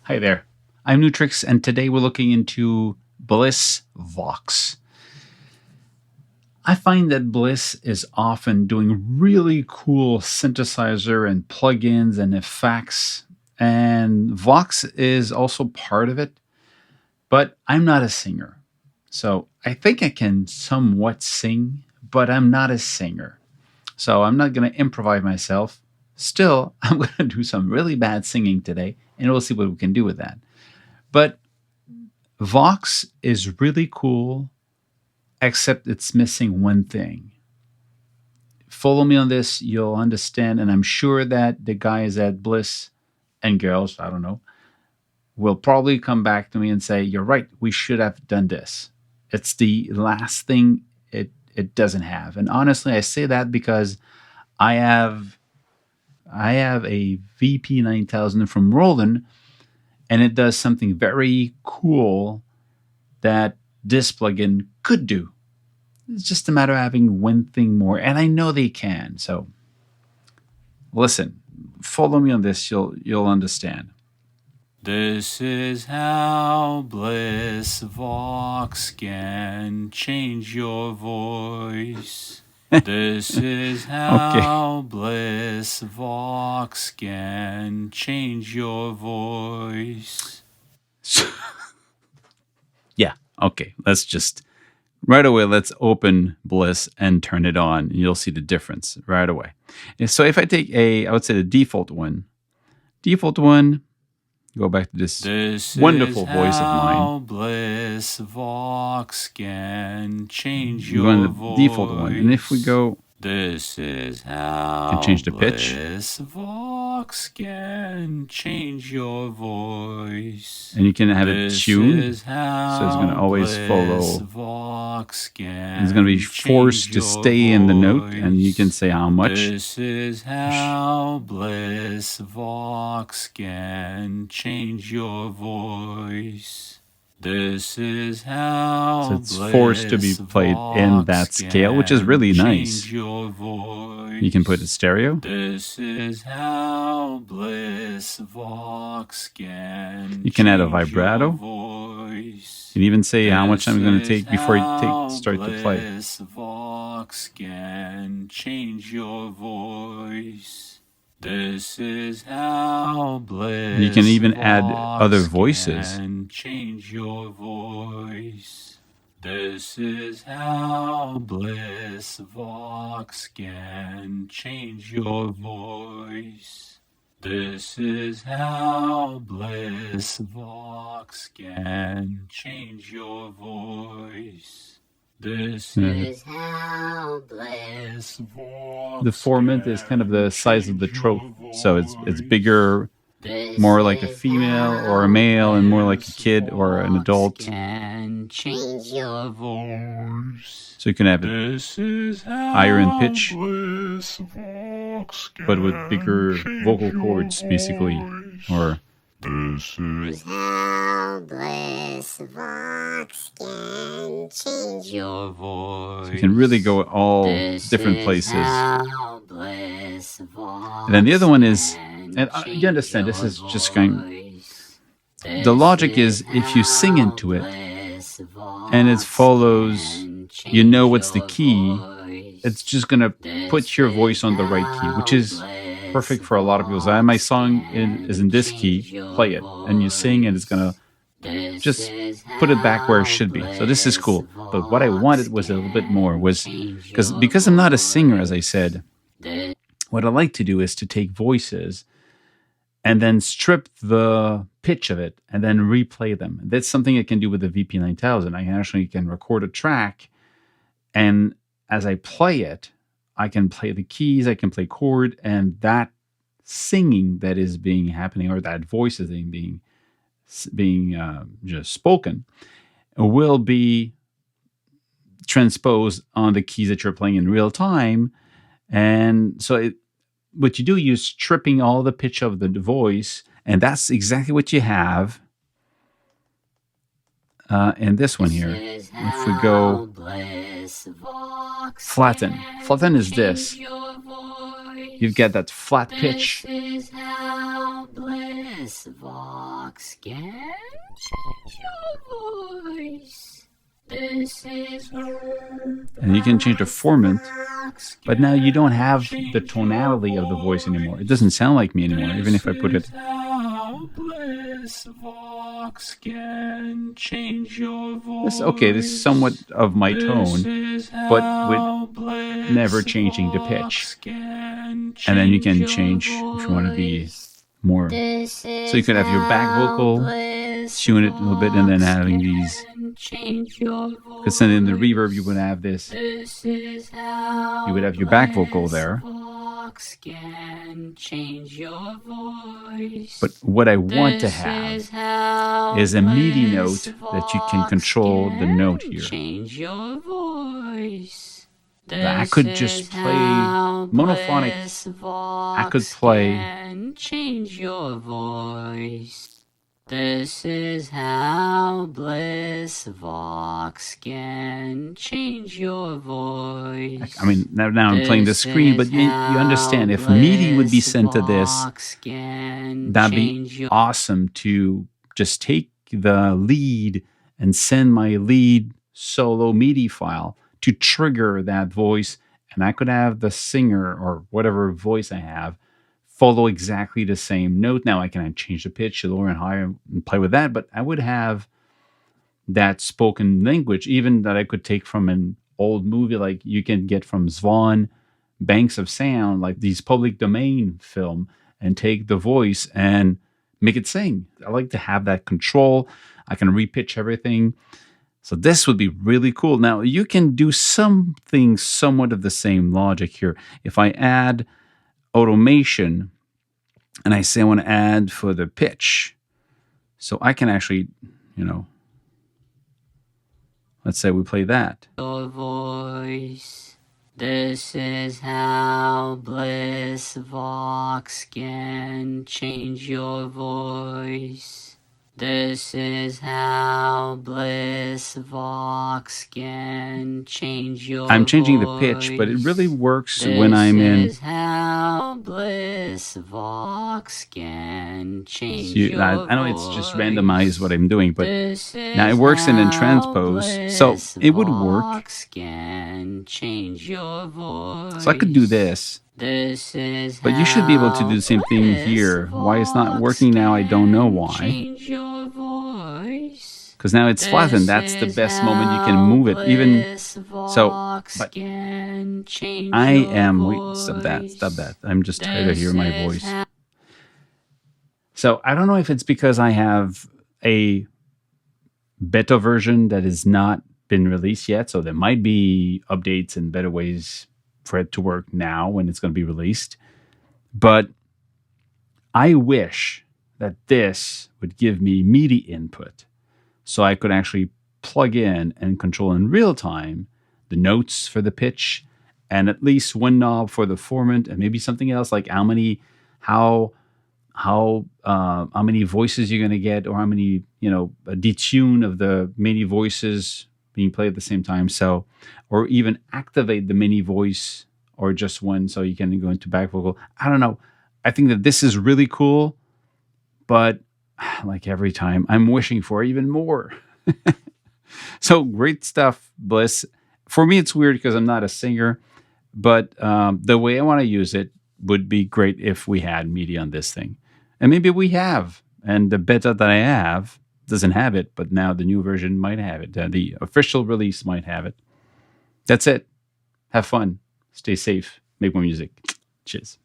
Hi there. I'm Nu-Trix, and today we're looking into Bleass VOX. I find that Bleass is often doing really cool synthesizer and plugins and effects, and Vox is also part of it, but I'm not a singer. So I think I can somewhat sing, but I'm not a singer. So I'm not going to improvise myself. Still, I'm going to do some really bad singing today, and we'll see what we can do with that. But Vox is really cool, except it's missing one thing. Follow me on this, you'll understand, and I'm sure that the guys at Bleass and girls, I don't know, will probably come back to me and say, you're right, we should have done this. It's the last thing it doesn't have. And honestly, I say that because I have a VP 9000 from Roland, and it does something very cool that this plugin could do. It's just a matter of having one thing more, and I know they can. So listen, follow me on this, you'll understand. This is how Bleass VOX can change your voice. This is how Bleass VOX can change your voice. Yeah, okay. Right away, let's open Bleass and turn it on. And you'll see the difference right away. And so if I take I would say the default one, go back to this wonderful voice of mine. Bleass VOX can change We're your going to the default one. And if we go, this is how can change the pitch. Bleass VOX can change your voice. And you can have it tuned. So it's going to always follow. Vox It's going to be forced to stay in the note, and you can say how much. This is how Bleass VOX can change your voice. This is how so it's forced to be played in that scale, which is really nice. You can put it stereo. This is how Bleass VOX can you can add a vibrato. You can even say how much I'm going to take before you start to play. Bleass VOX can change your voice. This is how Bleass you can even add other voices. Can change your voice. This is how Bleass VOX can change your voice. This is how Bleass VOX can change your voice. This is how Bleass VOX. The formant is kind of the size of the throat, so it's bigger, more like a female or a male, and more like a kid or an adult. Can change your voice. So you can have it higher in pitch, but with bigger vocal cords, basically, or. This is how Bleass VOX can change your voice. So you can really go all different places. And then the other one is, and you understand, this is just going. The logic is if you sing into it and it follows, you know what's the key, it's just going to put your voice on the right key, which is perfect for a lot of people. So my song is in this key, play it, and you sing, and it's gonna just put it back where it should be. So this is cool. But what I wanted was a little bit more, was because I'm not a singer, as I said. What I like to do is to take voices and then strip the pitch of it and then replay them. That's something I can do with the VP 9000. I actually can record a track, and as I play it, I can play the keys, I can play chord, and that singing that is being happening, or that voice is being just spoken, will be transposed on the keys that you're playing in real time. And so what you do, you're stripping all the pitch of the voice, and that's exactly what you have in this one here. If we go flatten. Flatten is this. You get that flat pitch. Bleass VOX can change your voice. This is And you can change the format, but now you don't have the tonality of the voice anymore. It doesn't sound like me anymore, even if I put it. Bleass VOX can change your voice. Okay, this is somewhat of my tone, but with never changing the pitch. And then you can change if you want to be more. So you could have your back vocal, tune it a little bit, and then having these. Because then in the reverb you would have this. You would have your back vocal there. But what I want to have is a MIDI note that you can control the note here. I could just play monophonic. I could play. Change your voice. This is how Bleass VOX can change your voice. I mean, now I'm playing the screen, but you understand, if MIDI would be sent to this, that'd be awesome to just take the lead and send my lead solo MIDI file to trigger that voice, and I could have the singer or whatever voice I have follow exactly the same note. Now I can change the pitch lower and higher and play with that, but I would have that spoken language, even that I could take from an old movie like you can get from Swan, Banks of Sound, like these public domain film, and take the voice and make it sing. I like to have that control. I can repitch everything. So this would be really cool. Now you can do something somewhat of the same logic here. If I add automation, and I say I want to add for the pitch. So I can actually, let's say we play that. Your voice. This is how Bleass VOX can change your voice. This is how Bleass VOX can change your voice. I'm changing the pitch, but it really works when I'm in. This is how Bleass VOX can change your voice. I know it's just randomized what I'm doing, but now it works in transpose, so it would work. Can change your voice. So I could do this. But you should be able to do the same thing here. Why it's not working now, I don't know why. Because now it's flattened. That's the best moment you can move it. Even so, but I am. Wait, stop that. I'm just tired of hearing my voice. So I don't know if it's because I have a beta version that has not been released yet. So there might be updates and better ways for it to work now when it's going to be released. But I wish that this would give me MIDI input so I could actually plug in and control in real time the notes for the pitch and at least one knob for the format and maybe something else like how many voices you're going to get, or how many, a detune of the many voices being played at the same time. So, or even activate the mini voice or just one so you can go into back vocal. I don't know. I think that this is really cool, but like every time, I'm wishing for even more. So great stuff, Bleass. For me, it's weird because I'm not a singer, but the way I want to use it would be great if we had MIDI on this thing. And maybe we have. And the beta that I have doesn't have it, but now the new version might have it. The official release might have it. That's it. Have fun. Stay safe. Make more music. Cheers.